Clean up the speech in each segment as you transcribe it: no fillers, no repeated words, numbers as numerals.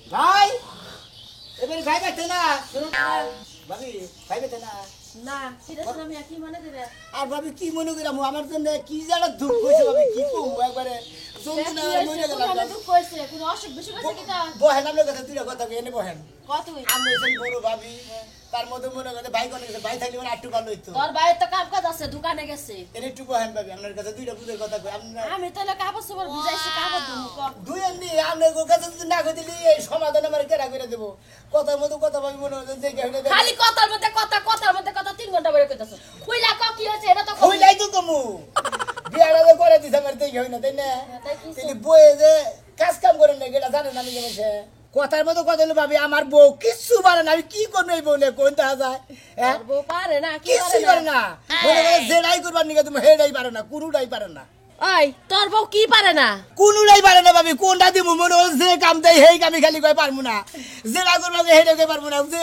ভাই এবারে ভাই দেখতে না শুনুন ভাবি ভাই দেখতে না না সেটা তো আমি কি মনে দেবে আর ভাবি কি মনে করিলাম আমার জন্য কি জানা দুঃখ হয়েছে ভাবি কি কম একবারে শুনতে না মরে গেলাম আমি দুঃখ কইছে কোন অসুখ বিসুখ আছে কি তা বহেন আপনার কথা তুই কথা এনে বহেন কতই আমি এসে বড় ভাবি তার মধ্যে মনে করে ভাই কোনে গেছে ভাই থাকলে মানে আটটু ভালো হইতো তোর ভাইয়ের তো কাম কাজ আছে দোকানে গেছে এনে একটু বহেন ভাবি আপনার কাছে দুইটা বুঝের কথা কই আপনার আমি তাহলে কাপড় চোপড় বুঝাইছি কাপড় দেবো দুই এমনি আপনার কাছে যদি না কই দিলি এই সমাধান আমার কেরা করে দেবো কথার মতো কথা ভাবি মনে হচ্ছে যে কেউ খালি কথার মধ্যে কথা 3 ঘন্টা বের কইতাছ কইলা ক কি হইছে এটা তো কইলাই তো কমু বিয়াটা করে দিছ আমার তাই হই না তাই না তিনি বয়ে যে কাজ কাম করেন না এটা জানেন আমি কেমন কথার মতো কথা হলো ভাবি আমার বউ কিচ্ছু পারে না আমি কি করবো এই বউ নিয়ে কোন দেখা যায় হ্যাঁ বউ পারে না কি কিচ্ছু পারে না মনে করে যেটাই করবার নিকে তুমি হেডাই পারে না কোনোটাই পারে না ওই তোর বউ কি পারে না কোনোটাই পারে না ভাবি কোনটা দিব মনে হয় যে কাম দেয় সেই কামি খালি কয় পারবো না যেটা করবো হেডে কই পারবো না যে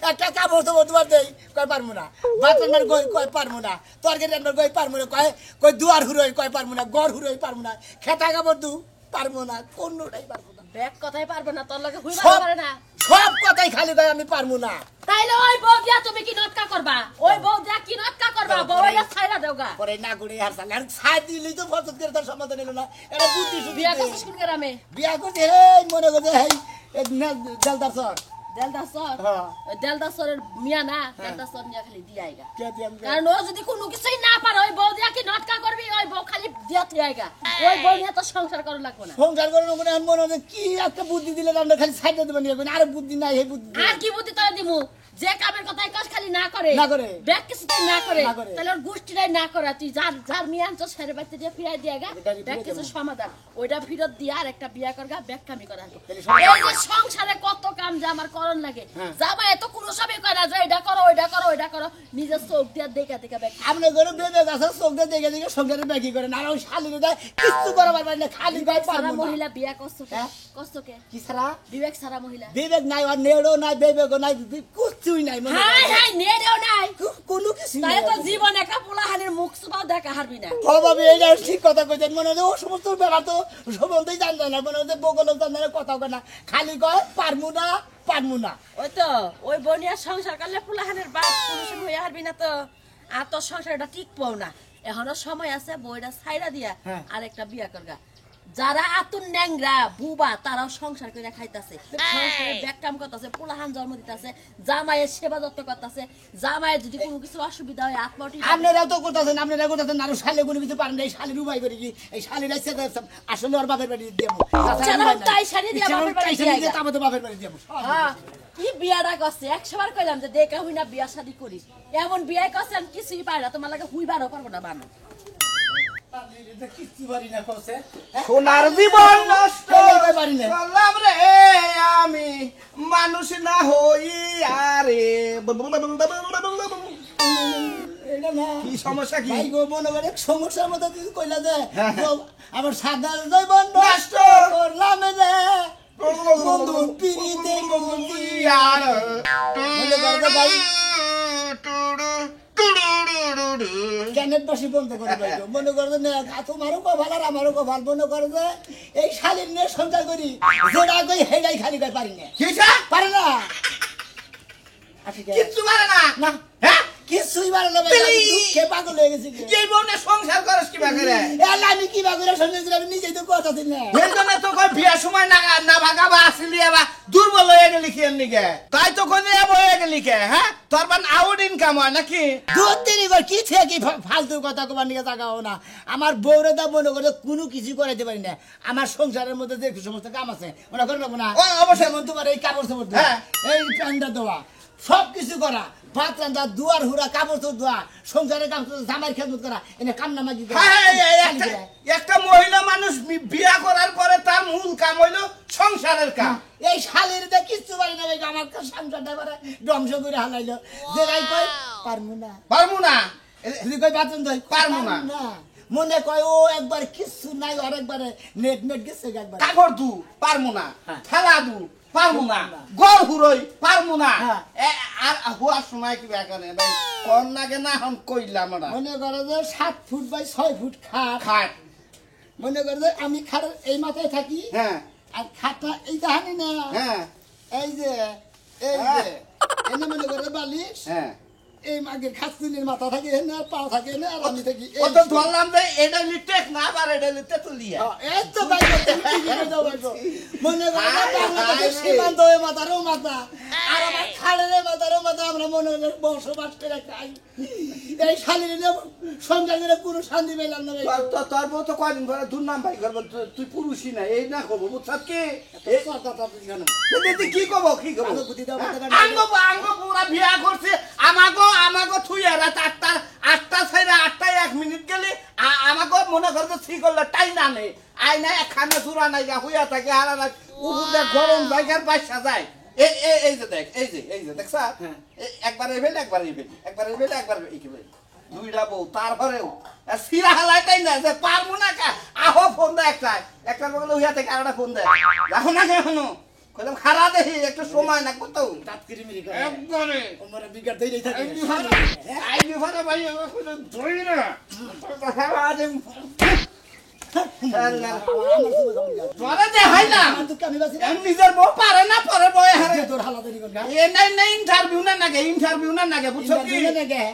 একটা কাপড় তো তোমার দেয় কয় পারবো না ভাত রান্নার কয় পারবো না তরকারি রান্নার কয় পারবো না কয় দুয়ার হুরোই কয় পারবো না গড় হুরোই পারবো না খেতা কাপড় দু পারবো না কোনোটাই পারবো না ব্যাগ কথাই পারবে না তোর লগে হইবা সব পারে না সব কথাই খালি কয় আমি পারবো না তাইলে ওই বউ দিয়া তুমি কি নটকা করবা ওই বউ দিয়া কি নটকা করবা বউটা ছাইরা দেওগা পরে না করে আর সালা আর ছাই দিলেই তো ফসল করে তার সমাধান হলো না এটা বুদ্ধি সুদ্ধি বিয়া করছিস কোন গ্রামে বিয়া করতে হেই মনে করছে হেই জলদার সর দেলদাসর হ্যাঁ দেলদাসরের মিয়া না দেলদাসর নিয়া খালি দিয়াইগা কে দিয়াম কারণ ও যদি কোনো কিছুই না পারে ওই বউ দিয়া কি নটকা করবি ওই বউ খালি দিয়া দিয়াইগা ওই বউ নিয়ে তো সংসার করা লাগবে না সংসার করে মনে হয় মনে হচ্ছে কি একটা বুদ্ধি দিলে আমরা খালি সাইডে দেবেন আর বুদ্ধি নাই এই বুদ্ধি আর কি বুদ্ধি তোরা দিমু যে কামের কথাই কাজ খালি না করে না করে। ব্যাগ কিছুতেই না করে না করে। তাহলে ওর গোষ্ঠীটাই না করে তুই যার মিয়া আনছো সেরে বাড়িতে দিয়ে ফিরাই দিয়াগা এটারই ব্যাগ ফিরে কিছু দেবো। সমাধান ওইটা ফিরত দিয়া আর একটা বিয়া করগা ব্যাগ কামি করা তাহলে এই যে সংসারে কত কাম যে আমার করন লাগে হ্যাঁ। জামা এত কোনো সবই করে না যে এটা করো ওইটা করো ওইটা করো নিজের চোখ দিয়া দেখা দেখা ব্যাগ আমরা করে বেবে গাছ চোখে দেখে দেখে সংসারে ব্যাকি করেন আর ওই শালির দেয় কিচ্ছু করাবার পারি না খালি গায়ে সারা পারবো না মহিলা বিয়া করছো কে হ্যাঁ? করছো কে কি ছাড়া বিবেক সারা মহিলা বিবেক নাই আর নেড়ো নাই বিবেকও নাই কিচ্ছুই নাই মনে হাই হাই নেড়েও নাই কোনো কিছু তাই নাই তো জীবন একা পোলাহানের মুখ সুবাও দেখা হারবি না ভাবি এইটা ঠিক কথা কইতেন মনে হয় ও সমস্ত বেলা তো সম্বন্ধেই জানতো না মনে হচ্ছে বগল জানে কথা কয় না খালি কয় পারমু না ওই তো ওই বনিয়া সংসার করলে পোলাহানের বাপ পুরুষ হয়ে হারবি না তো আর তোর সংসারটা ঠিক পাও না এখনো সময় আছে বইটা ছাইরা দিয়া হ্যাঁ। আর একটা বিয়া করগা যারা আতুন ন্যাংরা বুবা তারাও সংসার করে খাইতাছে সংসারে ব্যাগ কাম করতেছে পোলাহান জন্ম দিতেছে জামাইয়ের সেবা যত্ন করতেছে জামাইয়ের যদি কোনো কিছু অসুবিধা হয় আত্মটি আপনারাও তো করতেছেন আরো শালে কোনো কিছু পারেন না এই শালির উপায় করে কি এই শালির আসলে ওর বাপের বাড়ি দেবো তাই শাড়ি দিয়া বাপের বাড়ি দিয়া আইগা। তারপরে বাপের বাড়ি দেবো হ্যাঁ, কি বিয়াটা করছে 100 বার কইলাম যে দেখা হই না বিয়া শাদি করিস এমন বিয়ে করছে আমি কিছুই পাই না তোমার লাগে হুইবারও পারবো না বানো কিচ্ছু পারি না কসে সোনার জীবন নষ্ট পারি না করলাম রে আমি মানুষ না হই আরে এটা না কি সমস্যা কি ভাই গো মনে করে সমস্যার মধ্যে তুই কইলা যে হ্যাঁ, হ্যাঁ। তো আমার সাদা জীবন নষ্ট করলাম রে বন্ধু পিড়িতে আর মনে করবে ভাই ক্যানেট বাসি বন্ধ করে ভাই গো। মনে করবে না তোমারও কভাল আর আমারও কভাল মনে করে যে এই শালীর নিয়ে সঞ্চার করি যেটা কই হেডাই খালি কই পারি না কিসা পারে না আসি কে? কিচ্ছু পারে না না হ্যাঁ কিছুই পারে না ভাই আমি দুঃখে পাগল হয়ে গেছি গে। এই বউনে সংসার করস কি বাগরে এলা আমি কি বাগরে শুনেছি আমি নিজেই তো কথা দিন না এই জন্য তো কই বিয়ার সময় না না ভাগাবা আসলি এবার দুর্বল হয়ে গেলি কি এর নিকে তাই তো কোন হয়ে গেলি কে হ্যাঁ তোর বান আউট ইনকাম হয় নাকি দুধ দিনই কর কি থেকে কি ফালতু কথা কবার নিয়ে তাকাও না আমার বউরে দা মনে করে কোনো কিছু করাইতে পারি না আমার সংসারের মধ্যে যে সমস্ত কাম আছে ওরা করে নেবো না ও, অবশ্যই। যেমন তোমার এই কাপড় চোপড় ধোয়া, হ্যাঁ। এই প্যান্টটা দেওয়া সব কিছু করা ভাত রান্ধা দুয়ার হুড়া কাপড় চোপড় ধোয়া সংসারের কাম জামাই খেদমত করা এনে কান্না মাগি করা একটা মহিলা মানুষ বিয়া করার পরে তার মূল কাম হইলো সংসারের কাম এই শালের দা কিচ্ছু পারি না ভাই আমার সংসারটা করে ধ্বংস করে হালাইলো যে রাই কই পারমু না পারবো না যদি কই বাতন দই পারবো না। মনে কয় ও একবার কিচ্ছু নাই আর একবারে নেট গেছে একবার কাপড় দু পারবো না হ্যাঁ। থালা দু পারবো না না। গড় হুরই পারবো না হ্যাঁ। আর হওয়ার সময় কি ব্যাপারে ভাই কর নাগে না এখন কইলাম আমরা মনে করে যে 7 ফুট বাই 6 ফুট খাট খাট মনে করে যে আমি খাট এই মাথায় থাকি হ্যাঁ আর খাটটা এই জানি না হ্যাঁ এই যে হ্যাঁ। এনে মনে করে বালিশ হ্যাঁ এই মাগের খাসুনির মাথা থাকে না পা থাকে না আর আমি থাকি ও তো ধরলাম যে এটা লিটেক না আবার এটা লিটে তুলিয়া এই তো ভাই মনে করে বাংলাদেশের সীমান্ত হয়ে মাথারও মাথা আর আমার খালের মাথারও মাথা আমরা মনে হলো বসবাস করে খাই এই শালির সংসার করে কোনো শান্তি পেলাম না ভাই তোর বউ তো কয়দিন পরে দুর্নাম ভাই করবো তুই পুরুষই না এই না করবো বুঝছাস কি কি করবো কি করবো আঙ্গ পুরা বিয়া করছে আমাগো থুই রাত 8টা ছাইরা 8টায় 1 মিনিট গেলি আমাগো মনে করছে ঠিক করলে টাই না নেই আই না একখানে চূড়া নাই গা হইয়া থাকে আর উপরে গরম জায়গার বাসা যায় এই যে দেখ এই যে দেখছ একবার এভেল একবার দুইটা বউ তারপরেও সিরা হালাইটাই না যে পারবো না কা আহো ফোন দেয় একটার বগলে হইয়া থেকে আরেকটা ফোন দেয় রাখো না কেন কইলাম খারাপ দেখি একটু সময় না কত তাৎকিরি মিরি করে একবারে ওমরে বিগার দেই থাকে আই বিফারে ভাই কইলাম ধরি না খারাপ আছে তোরা যে হাইলা নিজের বউ পারে না পরে বয়ে হারে তোর হালা দেরি কর এ নাই ইন্টারভিউ না নাগে বুঝছো কি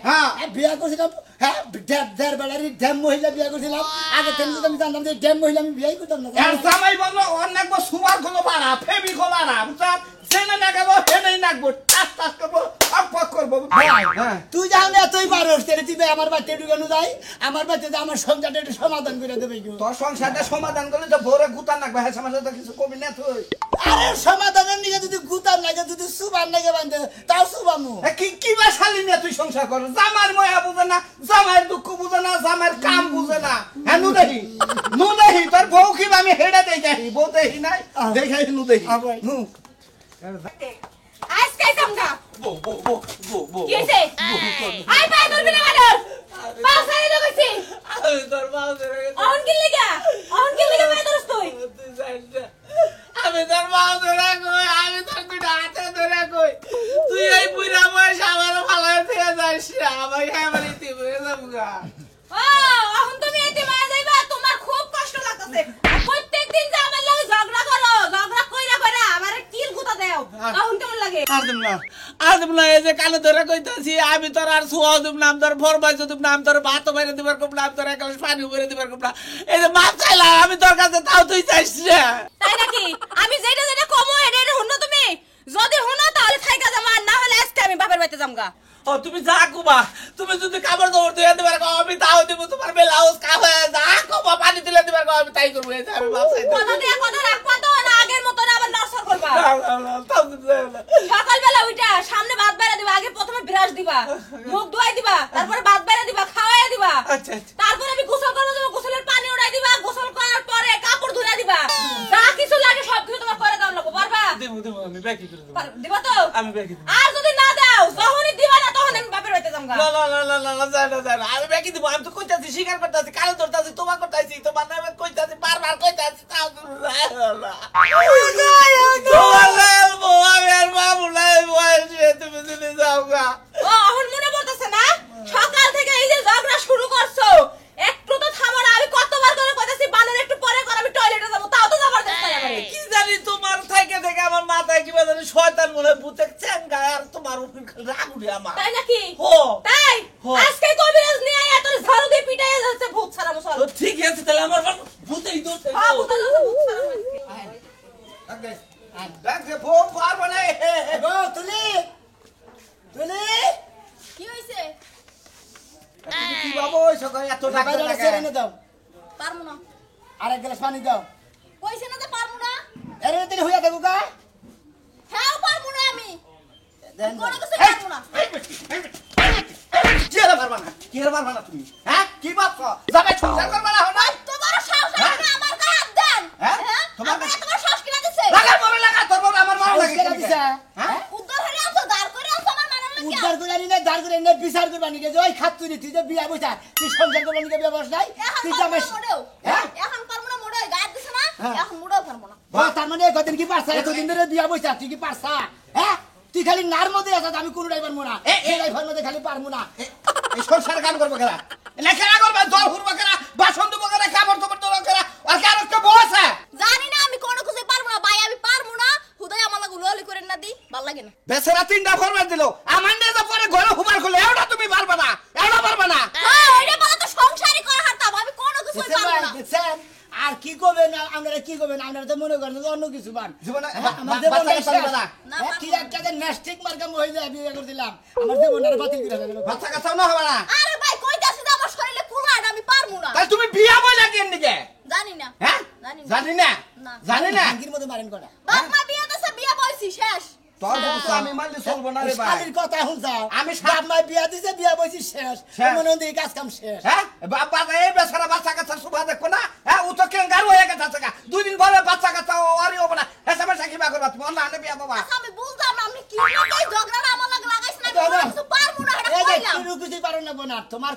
হ্যাঁ বিয়া করছিলাম হ্যাঁ দেড় বেলারই ড্যাম মহিলা বিয়া করছিলাম আগে তেমনি আমি জানতাম যে ড্যাম মহিলা আমি বিয়াই করতাম না আর জামাই বললো অনেক সুপার গুলো পারা ফেবি খোলারা বুঝছো সেনে নাগাবো হেনেই নাগবো টাস করবো অক করবো হ্যাঁ তুই যাও না তুই পারস তেরে তুই আমার বাড়িতে ঢুকানো যাই আমার বাড়িতে আমার সংসারটা একটু সমাধান করে দেবে কেউ তোর সংসারটা সমাধান করলে তো ভোরে গুতা নাকবে হ্যাঁ সমাজে তো কিছু কবি না তুই আরে সমাধানের নিয়ে যদি গুতার লাগে যদি সুবান লাগে বান্ধে তাও সুবামু কি বা শালি নিয়ে তুই সংসার কর জামার ময়া বুঝে না জামার দুঃখ বুঝে না জামার কাম বুঝে না হ্যাঁ নু দেখি তোর বউ কি আমি হেডে দেখাই বউ দেখি নাই দেখাই নু দেখি নু আজকে সামগা বউ কি হইছে আই পাই করবি না ম্যাডাম পাছাই লগেছি আমি তোর বাউ ধরে অন কি লাগা পাই দরস তুই আমি তোর বাউ ধরে কই আমি তোর দুইটা হাতে ধরে কই তুই এই বুইরা বয়স আমার ভালো থেকে যাইস না আমার হ্যামারি তুই বুঝে যাবগা ও এখন তুমি এতে মায়া যাইবা তোমার খুব কষ্ট লাগতেছে প্রত্যেকদিন যে আমার লগে ঝগড়া কইরা আমারে কিল গুতা দাও এখন কেমন লাগে আদম না এই যে কানে ধরে কইতাছি আমি তোর আর সুয়া দিম নাম তোর ফরমাই দিম নাম তোর ভাত মেরে দিবার কম নাম তোর এক গ্লাস পানি মেরে দিবার কম না এই যে মাছ চাইলা আমি তোর কাছে তাও তুই চাইছ না তাই নাকি আমি যেটা কমো এটা হুনো তুমি যদি হুনো তাহলে থাইকা যাবা না হলে আজকে আমি বাপের বাড়িতে যামগা ও তুমি যা কুবা তুমি যদি কাপড় দৌড় দিয়ে দিবার কম আমি তাও দিব তোমার ব্লাউজ কাপড় যা কুবা পানি দিলে দিবার কম আমি তাই করব এই যে আমি মাছ চাইতে কথা দিয়ে কথা রাখবা তো না আগের মত না আবার নরসর করবা তাও দিতে না সকালবেলা উঠা সামনে ভাত বাইরা দিবা আগে প্রথমে ব্রাশ দিবা মুখ ধোয়াই দিবা তারপর ভাত বাইরা দিবা খাওয়াই দিবা আচ্ছা তারপর আমি গোসল করব যাব গোসলের পানি উড়াই দিবা গোসল করার পরে কাপড় ধুইয়া দিবা যা কিছু লাগে সব কিছু তোমার করে দাও লাগবে পারবা দেব আমি বাকি করে দেব দিবা তো আমি বাকি দেব আর যদি না দাও যখনই দিবা না তখন আমি বাপের বাড়িতে যামগা না যাই না আমি বাকি দিব আমি তো কইতাছি স্বীকার করতেছি কালে ধরতাছি তোমার করতেছি তোমার নামে কইতাছি বারবার কইতাছি তাও তুমি যদি যাও গা ও এখন মনে পড়তেছে না সকাল থেকে এই যে ঝগড়া শুরু করছো একটু তো থামো না আমি কতবার করে কইতাছি বানের একটু পরে কর আমি টয়লেটে যাব তাও তো যাবার চেষ্টা করে কি জানি তোমার থেকে থেকে আমার মাথায় কি জানি শয়তান মনে ভূতে চেঙ্গা আর তোমার উপর রাগ উঠে আমার তাই নাকি হো তাই হো। আজকে কবিরাজ নিয়ে আয় তোর ঝাড়ু দিয়ে পিটাইয়া যাচ্ছে ভূত ছাড়া মুসল তো ঠিক আছে তাহলে আমার ভূতেই ধরতে হ্যাঁ ভূত ছাড়া দেখে বউ পারবো না গো তুলি কি হইছে কি বাবু ওই সকাল এত টাকা বাইরে লাগে ছেড়ে এনে দাও পারমু না আর এক গ্লাস পানি দাও কইছে না যে পারমু না এরে তেলে হইয়া থাকো গা হ্যাঁ পারমু না আমি দেন কোনো কিছু পারমু না কি আর পারবা না তুমি হ্যাঁ কি ভাবছো যাবে সংসার করবা না হলো তোমার সাহস আছে আমার গায়ে হাত দেন হ্যাঁ? তোমার তোমার সাহস কিনা দিছে লাগা মরে লাগা তোর বড় আমার মারা লাগে কেন দিছা হ্যাঁ উদ্ধার হয়ে আছো দাঁড় করে আছো আমার মানার লাগে উদ্ধার করে আনি দাঁড় করে এনে বিচার করবা নিকে যে ওই খাত তুই যে বিয়া বইছা তুই সংসার করবা নিকে বিয়া বস নাই তুই জামাই হ্যাঁ এখন পারমু না মোড়ে গায়ে দিছ না হ্যাঁ। এখন মোড়েও পারমু না তার মানে কদিন কি পারছা এতদিন ধরে বিয়া বইছা তুই কি পারছা হ্যাঁ তুই খালি নার মধ্যে আছিস আমি কোনো ড্রাইভার মোনা এই ড্রাইভার মধ্যে খালি পারমু না এই সংসার কাম করবো কেনা এনে খেলা করবা জল হুরবা কেনা বাসন দেবো কেনা কাপড় তোপড় তোলা কেনা আর কার একটা বউ আছে জানি না আমি কোনো কিছু পারমু না ভাল লাগে না বেচারা 3টা ফরমাস দিল আমার নিয়ে যা পরে ঘরে হুবার করলে এওটা তুমি পারবে না এওটা পারবে না হ্যাঁ ওইটা বলে তো সংসারই করা হারতাম আমি কোনো কিছুই দেখছেন পারবো ভাই, না দেখছেন? আর কি করবেন আপনারা কি করবেন আপনারা তো মনে করেন যে অন্য কিছু বান জীবনে আমার জীবন বাচ্চা কাচ্চা না কি একটা যে নেস্টিক মার্কা মহিলা বিয়ে করে দিলাম আমার জীবনটা বাতিল করে দিল বাচ্চা কাচ্চাও না হবে না আরে ভাই কইতাছি যে আমার শরীরে কুলাট আমি পারবো না তাহলে তুমি বিয়া বইলা কেন দিকে জানি না হ্যাঁ জানি না। জানি না না। জানি না ভাঙ্গির মতো মারেন কটা বাপ মা বিয়ে দিছে বিয়ে বইছি শেষ তোর বলছো আমি মানলে চলবো না রে ভাই শালির কথা শুনছাও আমি বাপ মা বিয়া দিছে বিয়া বইছি শেষ শেষ। মনে হয় কাজ কাম শেষ হ্যাঁ বাবা এই বেচারা বাচ্চা কাচ্চা সুবা দেখো না হ্যাঁ ও তো কেঙ্গার হয়ে গেছে গা 2 দিন পরে বাচ্চা কাচ্চা ওয়ারি হবে না এসবে সাকিবা করবা তুমি অন্য আনে বিয়া বাবা আচ্ছা আমি বুঝলাম না আপনি কি লাগে ঝগড়াটা আমার লাগে লাগাইছেন আমি কোনো কিছু পারবো না এটা এই যে কইলাম কোনো কিছু পারো না বোনা তোমার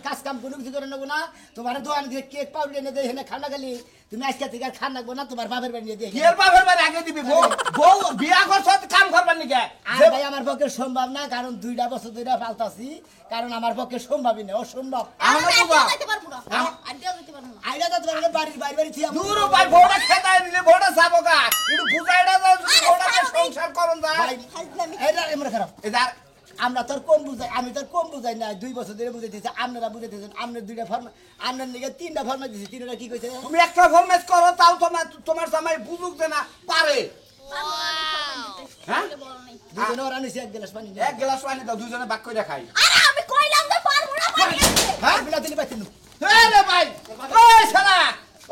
কাজ কাম কোনো কিছু করে নেবো না তোমার দোকান দিয়ে কেক পাউডার এনে দেয় এখানে খানা খালি তুমি আজকে থেকে আর খান লাগবো না তোমার বাপের বাড়ি দিয়ে কিয়ের বাপের বাড়ি আগে দিবি বউ বিয়া করছ কাম করবার নিকে আর ভাই আমার পক্ষে সম্ভব না কারণ 2টা বছর ধরে পালতাছি কারণ আমার পক্ষে সম্ভবই না অসম্ভব আমার আমি বাবা যেতে পারবো না আর যেতে পারবো না আইডা তো তোমার বাড়ির বাড়ি বাড়ি থিয়া দূর ভাই বউটা খেতায় নিলে বউটা যাবো গা একটু বুঝাইডা দাও যদি বউটাকে সংসার করন যায় ভাই এইটা এমন খারাপ এদার আমরা তোর কম বুঝাই আমি তোর কম বুঝাই না 2 বছর ধরে বুঝাইতেছি আপনারা বুঝাইতেছেন আপনার 2টা ফর্ম আপনার নিকে 3টা ফর্ম দিছি 3টা কি কইছে তুমি একটা ফরমেট করো তাও তোমার জামাই বুঝুক যে না পারে হ্যাঁ দুজনে ওরা নিছে এক গ্লাস পানি এক গ্লাস পানি দাও দুজনে ভাগ করে খাই আরে আমি কইলাম যে পারবো না পারি হ্যাঁ বিলা দিলি পাইতেন রে ভাই ওই শালা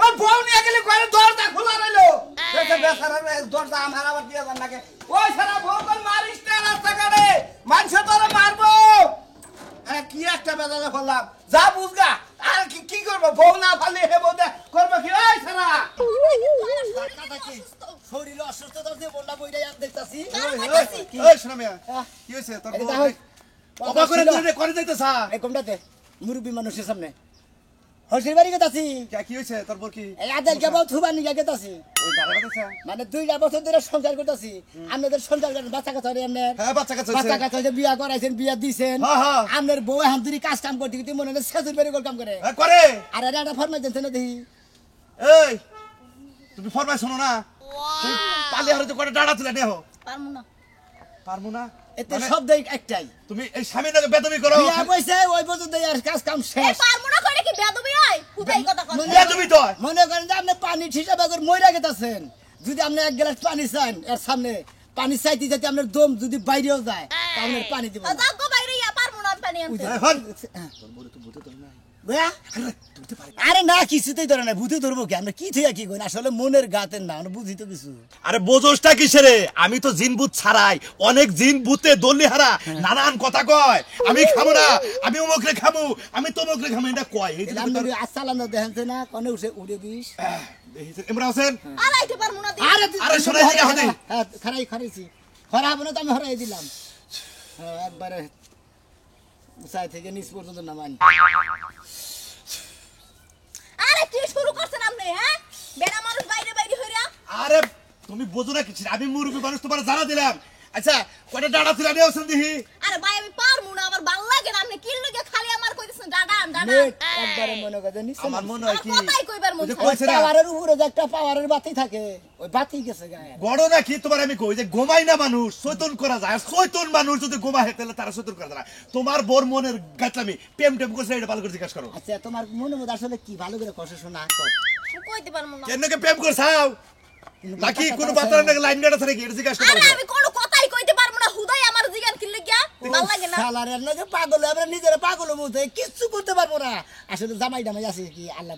ওই বউ নিয়ে গেলে ঘরে দরজা খোলা রইলো দেখে বেচারা দরজা আমার আবার দিয়ে যান নাকি ওই শালা বউ কোন মারিস না রাস্তা কাটে মানুষ তোরে মারবো কি একটা বেজালে ফেললাম যা বুঝগা আর কি করবো বউ না ফালি হে বউ করবো কি ওই শালা শরীর অসুস্থতার যে বন্যা বইটা দেখতাছি ওই শোনা মিয়া কি হইছে তোর এটা বউ হয়। অবাক করে তুই করে যাইতেছা এই কমটাতে মুরব্বী মানুষের সামনে হসির বাড়ি গেতাছি কি হইছে তোর বউ কি এই আদেল কে বউ থুবা নিয়ে গেতাছি ওই দাঁড়া কথা মানে 2টা বছর ধরে সংসার করতেছি আপনাদের সংসার করেন বাচ্চা কাচ্চা হরে এমনি হ্যাঁ বাচ্চা কাচ্চা বাচ্চা হইছে কাচ্চা হইছে, বিয়া করাইছেন বিয়া দিছেন হ্যাঁ, হ্যাঁ। আপনার বউ এখন দুরি কাজ কাম করতে কিন্তু মনে হয় সেজুর বাড়ি কাম করে হ্যাঁ করে আর এটা একটা ফরমাইশ দিচ্ছেন না দেখি এই তুমি ফরমাই শোনো না তুই পালি হারতে করে ডাড়া তুলে নেহ পারবো না পারমু না এতে মানে শব্দ একটাই তুমি এই স্বামীর নাকি বেদবি করো বিয়া কইছে ওই পর্যন্ত আর কাজ কাম এই শেষ পারবো না করে কি বেদবি হয় খুদাই কথা কথা বেদবি তো মনে করেন যে আপনি পানি ঠিসাবে করে মইরা গেতাছেন যদি আপনি এক গ্লাস পানি চান এর সামনে পানি চাইতে চাইতে আপনার দম যদি বাইরেও যায় তাহলে পানি দিব না। যাও গো বাইরে ইয়া পারবো না আমি পানি আনতে এখন বুঝা? আরে না কিছুতেই ধরে না ভূতে ধরবো কি আমরা কি থেকে কি করি আসলে মনের গাতের না আমরা বুঝি তো কিছু আরে বোঝোসটা কিসে রে আমি তো জিন ভূত ছাড়াই অনেক জিন ভূতে দল্লি হারা নানান কথা কয় আমি খাবো না আমি অমুকরে খাবো আমি তমুকরে খাবো এটা কয় এই এটা আপনি আসালাম না দেখেন না কনে উঠে উড়ে দিস ইমরান হোসেন আর আইতে পারবো না দি আরে শোনাই দিলে হবে। হ্যাঁ খারাইছি খরা হবে না তো আমি হরাই দিলাম হ্যাঁ একবারে উঁচাই থেকে নিচ পর্যন্ত নামাই আরে কি শুরু করছেন আপনি হ্যাঁ বেড়া মানুষ বাইরে বাইরে হইরা আরে তুমি বোঝো না কিছু আমি মুরব্বী মানুষ তোমার জানা দিলাম আচ্ছা কয়টা ডাড়া তুলে নিয়ে হোসেন দেখি আরে ভাই আমি পারবো না আমার ভালো লাগে না আপনি কি লাগে খালি আমার কইতেছেন দাদান দাদা নেট একবারে মনে করে নিচে আমার মনে হয় কি কথাই কইবার মন ওই যে চায়। কইছে না পাওয়ারের উপরে যে একটা পাওয়ারের বাতি থাকে ওই বাতি গেছে গায়ে গড় নাকি তোমার আমি কই যে ঘুমাই না মানুষ চৈতন করা যায় আর চৈতন মানুষ যদি ঘুমা হয় তাহলে তারা চৈতন করা যায় না। তোমার বোর মনের গাছলামি প্রেম টেম করছে এটা ভালো করে জিজ্ঞাসা করো আচ্ছা তোমার মনে মধ্যে আসলে কি ভালো করে কষ্ট শোনা কইতে পারবো না কেন প্রেম করছাও নাকি কোনো বাতার নাকি লাইন গাড়া থাকে এটা জিজ্ঞাসা আরে করো আমি কোনো কথাই কইতে পারবো না হুদাই আমার জিগান কি লাগিয়া ভালো লাগে না সালারের নাকি পাগল আমরা নিজেরা পাগল মধ্যে কিচ্ছু করতে পারবো না আসলে জামাই জামাই আছে কি আল্লাহ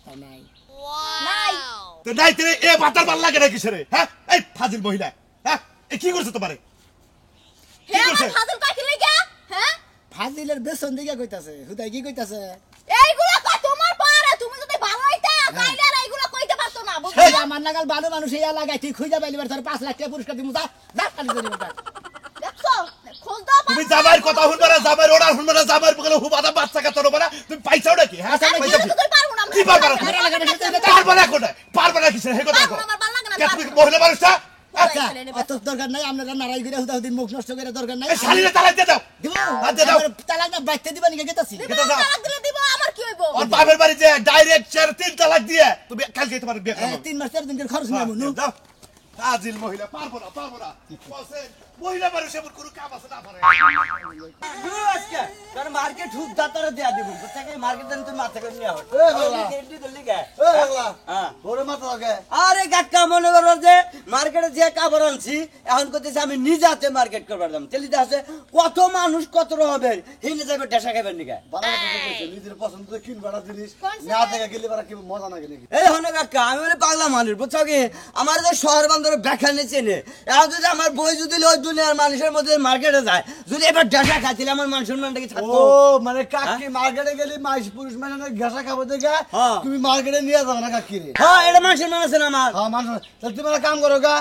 তাই নাই নাই তো নাই তেরে এ বাতার ভাল লাগে না কিসেরে হ্যাঁ এই ফাজিল মহিলা হ্যাঁ এ কি করছে তোমারে হে আমার করছে? ফাজল কাকি লাগিয়া হ্যাঁ ফাজিলের বেসন দিকে কইতাছে হুদাই কি কইতাছে এইগুলা কই তোমার পারে তুমি যদি ভালো হইতা তাইলে আর এইগুলা কইতে পারতো না এই বুঝছো আমার নাগাল ভালো মানুষ এই এলাকায় ঠিক খুঁজে পাইলিবার তোর 5 লাখ টাকা পুরস্কার দিমু যা যা কালি করে দিমু দেখছো খোঁজ দাও তুমি জামাইয়ের কথা শুনবে না জামাইয়ের অর্ডার শুনবে না জামাইয়ের বলে হুবাদা বাচ্চা কাচ্চা রোবা না তুমি পাইছাও নাকি হ্যাঁ আচ্ছা, পাইছাও কি? তুই পারবো না কি পারবা না আমার এলাকায় পারবা না কোথায় পারবা না কিসের হে কথা পারবো না, আমার ভালো লাগে না, কে পারবো তুমি না। মহিলা মানুষটা আচ্ছা অত দরকার নাই আপনারা নারাই করে হুদাহুদিন মুখ নষ্ট করে দরকার নাই এই শালিরে তালাক দিয়ে দাও দিব হাত দিয়ে দাও তালাক না বাইতে দিবা নিকে গেতাছি দিব, এটা যাও। তালাক দিলে দিব আমার কি হইব ওর বাপের বাড়িতে ডাইরেক্ট 4-3 তালাক দিয়ে তুমি কালকে তোমার বিয়ে করো 3 মাস 4 দিনের খরচ হ্যাঁ, নেবো নু দাও ফাজিল মহিলা পারবো না বলছেন মহিলা মানুষ এমন কোনো কাম আছে না পারে আজকে তোর মার্কেট হুক দাতারে দেয়া দিব বুঝছাকে মার্কেট দেন তুই মাথা করে নিয়া হল এ বাবা কেটে দিলি কে এ বাবা হ্যাঁ ওরে মাথা লাগে আরে কাকা মনে করো যে মার্কেটে যে কাপড় আনছি এখন কইতেছে আমি নিজে হাতে মার্কেট করবার দাম তেলিতে আছে কত মানুষ কত হবে হিনে যাবে ডেসা খাইবেন নিকা বাবা কইছে নিজের পছন্দ কিনবাড়া জিনিস না থেকে গেলে বারা কি মজা না গেলে এই হনে কাকা আমি বলে পাগলা মানুষ বুঝছো কি আমার যে শহর বান্ধবের ব্যাখ্যা নিচ্ছে নে এখন যদি আমার বই যদি ওই দুনিয়ার মানুষের মধ্যে মার্কেটে যায় যদি এবার ডেসা খাইছিলে আমার মান সম্মানটা কি ও থাকতো মানে কাকি মার্কেটে গেলি মাইস পুরুষ মানে ঘাসা খাবো দেখে হ্যাঁ। তুমি মার্কেটে নিয়ে যাবে না কাকি রে হ্যাঁ এটা মান সম্মান আছে না আমার হ্যাঁ মানুষ তাহলে তুমি একটা কাম করো গা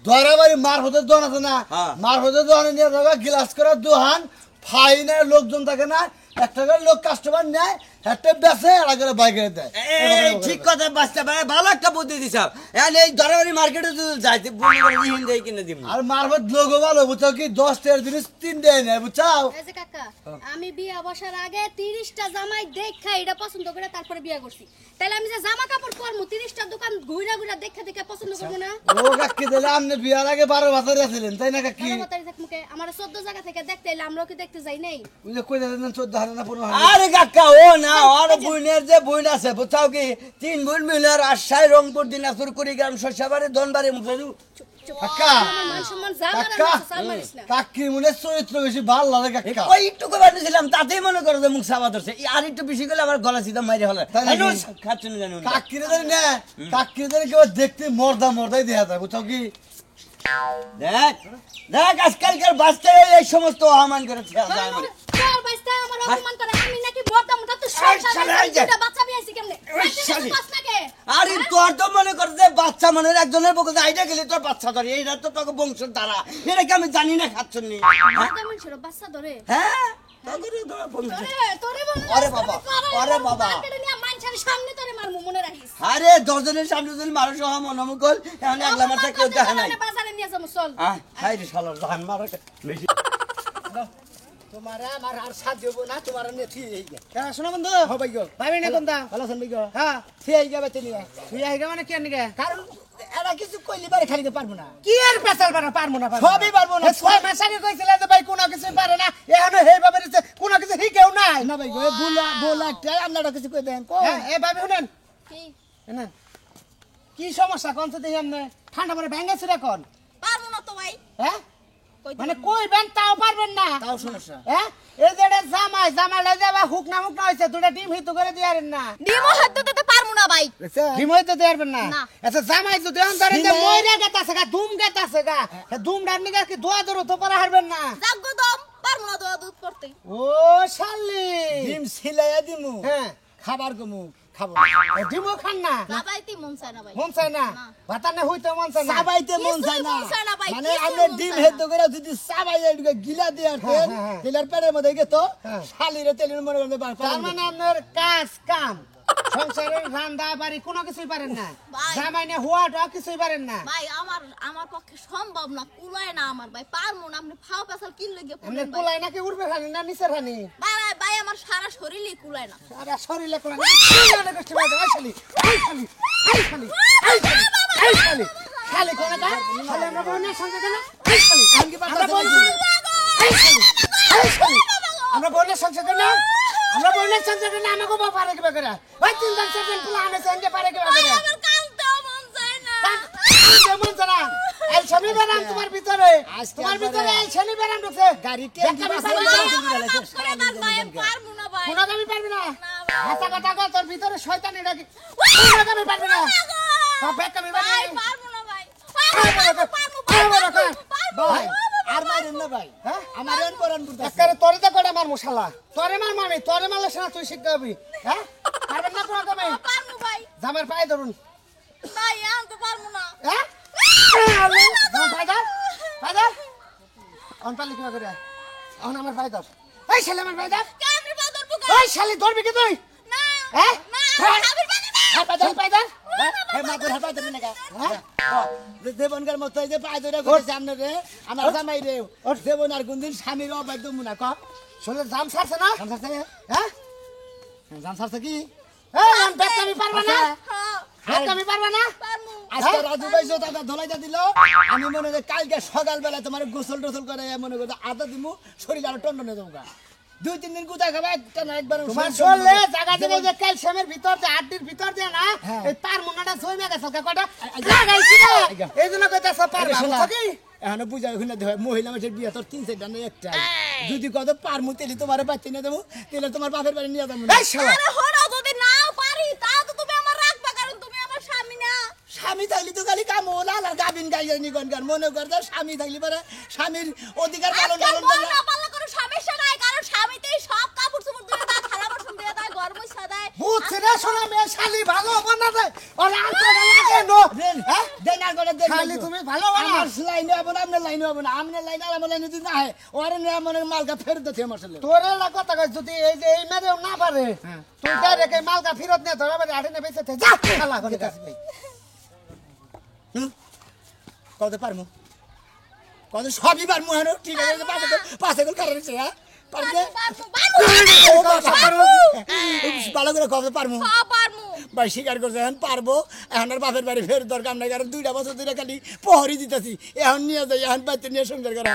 ধরাবাড়ি মার হতে দোকান আছে না হ্যাঁ। মার হতে দোকানে নিয়ে যাবে গ্লাস করার দোকান ফাইনের লোকজন থাকে না একটা করে লোক কাস্টমার নেয় একটা বেচে আর করে বাইকে দেয় এই ঠিক কথা বাচ্চা ভাই ভালো একটা বুদ্ধি দিছ এখন এই দরাবাড়ি মার্কেটে যদি যাইতে বলি করে ইহিন দেই কিনে দিম আর মারফত লোকও ভালো বুঝছো কি 10 জিনিস 3 দেয় না বুঝছাও এই যে কাকা আমি বিয়া বসার আগে 30টা জামাই দেখা এটা পছন্দ করে তারপরে বিয়া করছি তাহলে আমি যে জামা কাপড় পরমু 30টা দোকান ঘুরা ঘুরা দেখা পছন্দ করব না ও কাকি দিলে আপনি বিয়ার আগে 12 বছর আছিলেন তাই না কাকি তাড়াতাড়ি থাক মুখে আমার 14 জায়গা থেকে দেখতে এলে আমরাও কি দেখতে যাই নাই ওই যে কই দেন 14 না 15 আরে কাকা ও না আর বুইনের যে বুইন আছে বুঝছাও কি তিন বুইন মিলে রাজশাহী রংপুর দিনাজপুর কুড়িগ্রাম শস্যবাড়ি ধনবাড়ি মুখেরু কাকা আমার মান সম্মান যা কাকা মারা সাল মারিস না কাকি মনে চরিত্র বেশি ভালো লাগে কাকা ওই একটু করে দিয়েছিলাম তাতেই মনে করো যে মুখ সাবা ধরছে আর একটু বেশি গেলে আমার গলা সিধা মাইরে হলে তাই নাকি? খাচ্ছেন জানুন কাকিরে জানি না কাকিরে জানি কেউ দেখতে মর্দাই দেখা যায় বুঝছো কি দেখ দেখ আজকালকার বাচ্চা এই সমস্ত অপমান করে ছেড়ে যায় আমার। তোর বাইস্তা আমার অপমান করে আমি নাকি বড় মোটা তো সংসারে দুইটা বাচ্চা বিয়াইছি কেমনে শালি। পাস নাকে আরে তোর তো মনে কর যে বাচ্চা মনে একজনের বকে আইডা গেলে তোর বাচ্চা ধরে এইটা তো তোকে বংশের দ্বারা এটা কি আমি জানি না খাচ্ছ নি কেমন ছিল বাচ্চা ধরে হ্যাঁ তোকে তোমার বংশ তোরে বল আরে বাবা, আরে বাবা। মার্কেটে নিয়ে মানুষের সামনে তোরে মারমু মনে রাখিস আরে দশজনের সামনে যদি মানুষ হওয়া মনমুকল এখন একলা মারতে কেউ দেখে নাই বাজারে নিয়ে যাবো চল হাই রে শালা জান মারা বেশি তোমারা আমার আর সাথ দেব না তোমার নিয়ে ঠিক হই গে কেন শোনো বন্ধু হ ভাই গো ভাবি না কোনটা ভালো আছেন ভাই গো হ্যাঁ ঠিক হই গে বেতে নিয়ে তুই আইগা মানে কেন নিগে কারণ এরা কিছু কইলি বারে খাইতে পারবো না কি আর পেছাল বানা পারমু না সবই পারবো না। 6 মাস আগে কইছিলে যে ভাই কোনো কিছু পারে না এখনো হেই ভাবে দিছে কোনো কিছু শিখেও নাই না ভাই গো বলা একটা আপনারা কিছু কই দেন কো হ্যাঁ এ ভাবি শুনেন কি না কি সমস্যা কোন তো দেখি আমনে ঠান্ডা পরে ভেঙে ছিড়ে কোন পারমু না তো ভাই হ্যাঁ মানে কইবেন তাও পারবেন না তাও সমস্যা হ্যাঁ এই যে এটা জামাই লই যাবা হুক না হইছে দুটা ডিম হিত করে দিয়ারেন না ডিমো হাতে দিতে পারমু না ভাই ডিম হইতে দিয়ারবেন না না। আচ্ছা জামাই যদি অন্তরে যে মইরা গেতাছে গা ধুম গেতাছে গা ধুম ডার নিগা কি দোয়া দরো তো পারা হারবেন না জাগ্গো দম পারমু না দোয়া দুধ করতে ও শালি ডিম সিলাইয়া দিমু হ্যাঁ খাবার কমু খাবো ডিমও খান না বাবাইতে মন চায় না ভাই মন চাই না ভাতানে হইতে মন চাই না সাবাইতে মন চায় না কিছুই মন চায় না ভাই, মানে কিছুই আমি মন ডিম চায় না। হেদ্দ করে যদি সাবাই এদিকে গিলা দিয়ে আর হ্যাঁ, হ্যাঁ। তেলের পেটের মধ্যে গেতো হ্যাঁ। শালিরে তেলের মনে করতে তার মানে আপনার কাজ কাম সংসারের রান্না বাড়ি কোনো কিছুই পারেন না ভাই। জামাই না হওয়াটা কিছুই পারেন না ভাই আমার পক্ষে সম্ভব না কুলায় না আমার ভাই পারমু না আপনি ফাও পেছাল কিন লইগে আপনি পুলেন ভাই কোলাই নাকি উড়বে খানি না নিচে খানি ভাই আমার সারা শরীরই কুলায় না আরে শরীরে কোলাই না কষ্ট পাই দাও শালি এই শালি এই শালি এই শালি এই শালি শালি কোন কা শালি আমরা বোনের সঙ্গে কেন এই শালি আমরা বোন এই শালি এই শালি আমরা বোনের সঙ্গে কেন আমরা বোনের সঙ্গে কেন আমাকে বাবা পারে কি করে ওই তিন দিন চার দিন প্ল্যান আছে এন্ড পারে কি করে আমার কালতে মন চায় না যেমন জানা এই শনি বেরাম তোমার ভিতরে তোমার ভিতরে এই শনি বেরাম ঢুকছে গাড়ি দেখাবি পারবি না? ভাই পারমু না ভাই কোনো কামি পারবি না না ভাই। হাসা কথা কর তোর ভিতরে শয়তানি ডাকি কোনো কামি পারবি না সব ব্যাগ কামি পারবি ভাই না পারমু না ভাই ভাই আর মারেন না ভাই হ্যাঁ? আমার এন পরান বুঝতে একারে তোরে তো করে আমার মশলা তোরে মার মামি তোরে মারলে সেনা তুই শিখতে হবি হ্যাঁ পারবেন না কোনো কামি পারমু ভাই জামার পায়ে ধরুন ভাই আমি তো পারমু না হ্যাঁ জামার পায়ে ধর পায়ে ধর অন পারলি কিবা করে অন আমার পায়ে ধর এই ছেলে আমার পায়ে ধর কেমনে পাদর বুকা ওই শালি ধরবি কি তুই না হ্যাঁ না হ্যাঁ? আমি পারি না হ্যাঁ, পায়ে ধর পায়ে ধর হে মাদুর হাতা দেন না হ্যাঁ? দেবনকার মতো এই যে পায় ধরে করেছে আপনারে আমার জামাই রে দেবন আর গুন্দিন স্বামীর অবাধ্য মুনা ক শোলে জাম ছাড়ছে না জান সারছে হ্যাঁ জান সারছে কি এই আমি ব্যাগ কামি পারবা না হ্যাঁ ব্যাগ কামি পারবা না পারমু আজকে রাজু ভাই জোতাটা ধলাইটা দিল আমি মনে হয় কালকে সকালবেলা তোমার গোসল টোসল করে মনে করতে আদা দিমু শরীর আরো টন্ডনে যাবো 2-3 দিন কোথায় খাবা একটা না একবার তোমার চললে জায়গা থেকে যে ক্যালসিয়ামের ভিতর যে হাড্ডির ভিতর যে না হ্যাঁ। এই তার মুনাটা জমে গেছে কটা লাগাইছি না এই জন্য কইতাছ পারবা বুঝছো কি এখন বুঝা ওখানে দেখ মহিলা মানুষের বিয়ে তোর 3-4টা না একটা যদি কত পারমু তেলি তোমার বাচ্চা নিয়ে দেবো তেলে তোমার বাপের বাড়ি নিয়ে যাবো এই শালা আরে হলো যদি নাও পারি তাও তো তুমি আমার রাখবা কারণ তুমি আমার স্বামী না স্বামী থাকলে তো খালি কাম হলো আর গাবিন গাইয়া নিগন গান মনে কর যে স্বামী থাকলে পরে স্বামীর অধিকার পালন আজকাল পালন বউ না পালন কোনো সমস্যা নাই কারণ স্বামীতেই সব কাপড় চোপড় দিয়ে দেয় থালা বাসন দিয়ে দেয় ঘর মুছা দেয় বুঝছি রে শোনা মেয়ে শালি ভালো হবে না রে ওরা আনতে লাগে নো দেন হ্যাঁ দেন আর করে দেন খালি তুমি ভালো বানা আমার লাইনে হবে না আপনার লাইনে হবে না আপনার লাইনে আমার লাইনে যদি না হয় ওরে নিয়ে মনে মালকা ফেরত দিতে আমার ছেলে তোরে না কথা কই যদি এই যে এই মেরেও না পারে তুই ডাইরেক্ট এই মালকা ফেরত নিয়ে ধরে বাড়ি আটে বেঁচে থে যা শালা করে কাছে ভাই কত পারমু কত সবই পারমু হেন ঠিক আছে পাঁচে গোল কারণ হ্যাঁ পারবে ভালো করে কত পারমু সব পারমু ভাই স্বীকার করছে এখন পারবো এখন আর বাপের বাড়ি ফের দরকার নাই কারণ 2টা বছর ধরে খালি প্রহরী দিতেছি এখন নিয়ে যাই এখন বাড়িতে নিয়ে সংসার করা